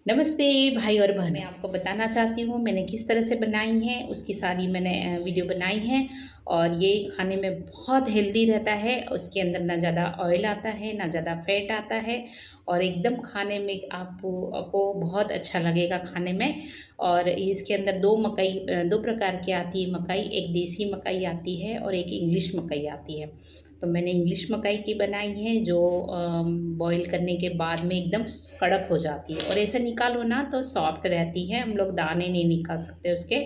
नमस्ते भाई और बहनों, मैं आपको बताना चाहती हूँ मैंने किस तरह से बनाई है, उसकी सारी मैंने वीडियो बनाई है। और ये खाने में बहुत हेल्दी रहता है। उसके अंदर ना ज़्यादा ऑयल आता है, ना ज़्यादा फैट आता है। और एकदम खाने में आपको को बहुत अच्छा लगेगा खाने में। और इसके अंदर दो प्रकार की आती है मकई। एक देसी मकई आती है और एक इंग्लिश मकई आती है। तो मैंने इंग्लिश मकई की बनाई है जो बॉईल करने के बाद में एकदम कड़क हो जाती है, और ऐसे निकालो ना तो सॉफ्ट रहती है। हम लोग दाने नहीं निकाल सकते उसके,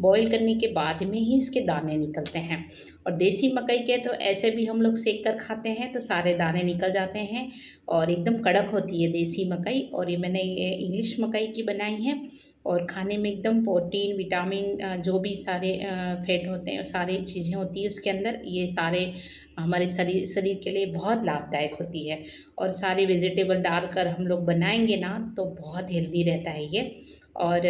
बॉईल करने के बाद में ही इसके दाने निकलते हैं। और देसी मकई के तो ऐसे भी हम लोग सेक कर खाते हैं तो सारे दाने निकल जाते हैं और एकदम कड़क होती है देसी मकई। और ये इंग्लिश मकई की बनाई है। और खाने में एकदम प्रोटीन विटामिन जो भी सारे फैट होते हैं, सारी चीज़ें होती है उसके अंदर, ये सारे हमारे शरीर शरीर के लिए बहुत लाभदायक होती है। और सारे वेजिटेबल डालकर हम लोग बनाएंगे ना तो बहुत हेल्दी रहता है ये। और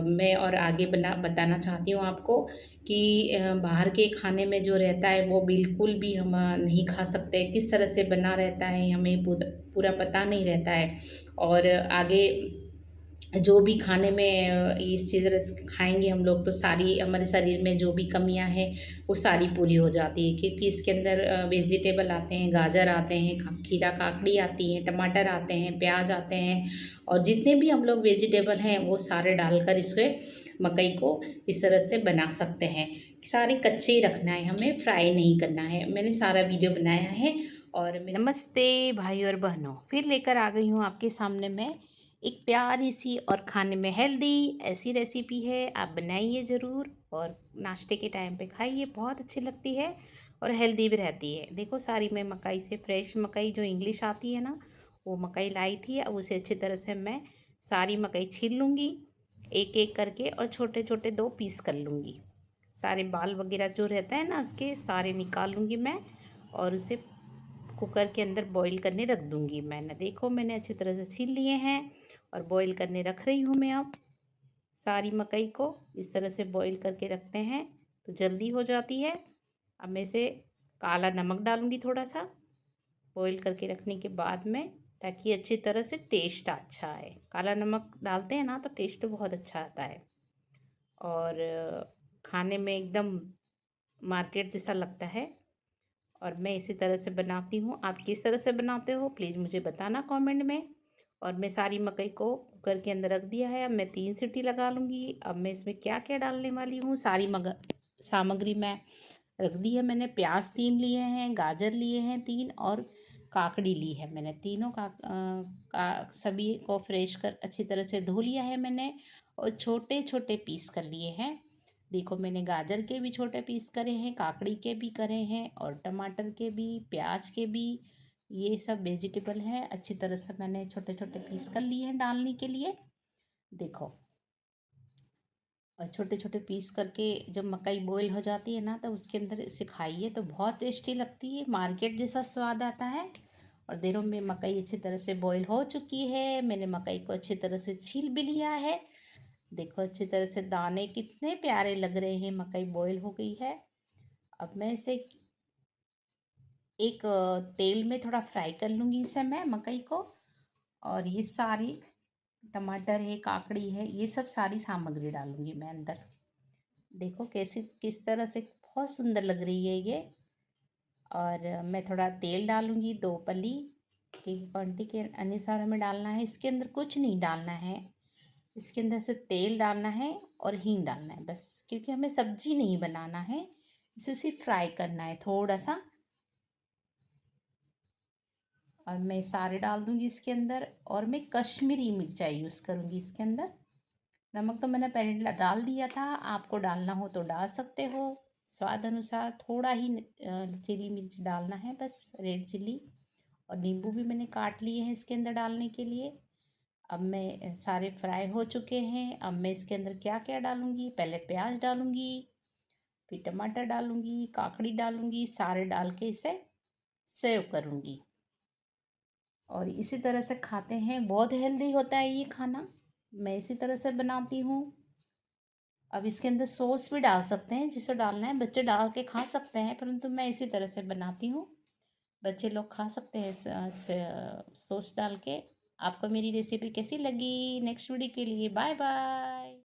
मैं और आगे बताना चाहती हूँ आपको कि बाहर के खाने में जो रहता है वो बिल्कुल भी हम नहीं खा सकते। किस तरह से बना रहता है हमें पूरा पता नहीं रहता है। और आगे जो भी खाने में इस चीज़ खाएंगे हम लोग तो सारी हमारे शरीर में जो भी कमियां हैं वो सारी पूरी हो जाती है, क्योंकि इसके अंदर वेजिटेबल आते हैं, गाजर आते हैं, खीरा काकड़ी आती है, टमाटर आते हैं, प्याज आते हैं। और जितने भी हम लोग वेजिटेबल हैं वो सारे डालकर इसे मकई को इस तरह से बना सकते हैं। सारे कच्चे ही रखना है, हमें फ्राई नहीं करना है। मैंने सारा वीडियो बनाया है। और नमस्ते भाई और बहनों, फिर लेकर आ गई हूँ आपके सामने मैं एक प्यारी सी और खाने में हेल्दी ऐसी रेसिपी है। आप बनाइए ज़रूर और नाश्ते के टाइम पे खाइए, बहुत अच्छी लगती है और हेल्दी भी रहती है। देखो सारी मैं मकई से, फ्रेश मकई जो इंग्लिश आती है ना, वो मकई लाई थी। अब उसे अच्छी तरह से मैं सारी मकई छील लूँगी एक एक करके, और छोटे छोटे दो पीस कर लूँगी। सारे बाल वगैरह जो रहता है ना उसके सारे निकाल लूँगी मैं, और उसे कुकर के अंदर बॉईल करने रख दूँगी। मैंने अच्छी तरह से छील लिए हैं और बॉईल करने रख रही हूँ मैं। अब सारी मकई को इस तरह से बॉईल करके रखते हैं तो जल्दी हो जाती है। अब मैं इसे काला नमक डालूँगी थोड़ा सा बॉईल करके रखने के बाद में, ताकि अच्छी तरह से टेस्ट अच्छा आए। काला नमक डालते हैं ना तो टेस्ट बहुत अच्छा आता है और खाने में एकदम मार्केट जैसा लगता है। और मैं इसी तरह से बनाती हूँ। आप किस तरह से बनाते हो प्लीज़ मुझे बताना कमेंट में। और मैं सारी मकई को कुकर के अंदर रख दिया है। अब मैं 3 सीटी लगा लूँगी। अब मैं इसमें क्या क्या डालने वाली हूँ, सारी सामग्री मैं रख दी है। मैंने प्याज 3 लिए हैं, गाजर लिए हैं 3, और काकड़ी ली है मैंने। तीनों सभी को फ्रेश कर अच्छी तरह से धो लिया है मैंने, और छोटे छोटे पीस कर लिए हैं। देखो मैंने गाजर के भी छोटे पीस करे हैं, काकड़ी के भी करे हैं, और टमाटर के भी, प्याज के भी। ये सब वेजिटेबल हैं, अच्छी तरह से मैंने छोटे छोटे पीस कर लिए हैं डालने के लिए। देखो, और छोटे छोटे पीस करके जब मकई बॉईल हो जाती है ना तो उसके अंदर इसे खाइए तो बहुत टेस्टी लगती है, मार्केट जैसा स्वाद आता है। और देरों में मकई अच्छी तरह से बॉईल हो चुकी है। मैंने मकई को अच्छी तरह से छील भी लिया है। देखो अच्छी तरह से दाने कितने प्यारे लग रहे हैं, मकई बॉईल हो गई है। अब मैं इसे एक तेल में थोड़ा फ्राई कर लूँगी इसे मैं मकई को। और ये सारी टमाटर है, काकड़ी है, ये सब सारी सामग्री डालूँगी मैं अंदर। देखो कैसे किस तरह से बहुत सुंदर लग रही है ये। और मैं थोड़ा तेल डालूँगी 2 पली की क्वांटिटी के अनुसार हमें डालना है। इसके अंदर कुछ नहीं डालना है, इसके अंदर सिर्फ तेल डालना है और हींग डालना है बस, क्योंकि हमें सब्जी नहीं बनाना है, इसे सिर्फ फ्राई करना है थोड़ा सा। और मैं सारे डाल दूँगी इसके अंदर। और मैं कश्मीरी मिर्चाई यूज़ करूँगी इसके अंदर। नमक तो मैंने पहले डाल दिया था, आपको डालना हो तो डाल सकते हो स्वाद अनुसार। थोड़ा ही चिली मिर्च डालना है बस, रेड चिली। और नींबू भी मैंने काट लिए हैं इसके अंदर डालने के लिए। अब मैं सारे फ्राई हो चुके हैं। अब मैं इसके अंदर क्या क्या डालूँगी, पहले प्याज डालूँगी, फिर टमाटर डालूँगी, काकड़ी डालूँगी, सारे डाल के इसे सेव करूँगी। और इसी तरह से खाते हैं, बहुत हेल्दी होता है ये खाना। मैं इसी तरह से बनाती हूँ। अब इसके अंदर सॉस भी डाल सकते हैं, जिसे डालना है बच्चे डाल के खा सकते हैं, परंतु मैं इसी तरह से बनाती हूँ। बच्चे लोग खा सकते हैं सॉस डाल के। आपको मेरी रेसिपी कैसी लगी? नेक्स्ट वीडियो के लिए बाय बाय।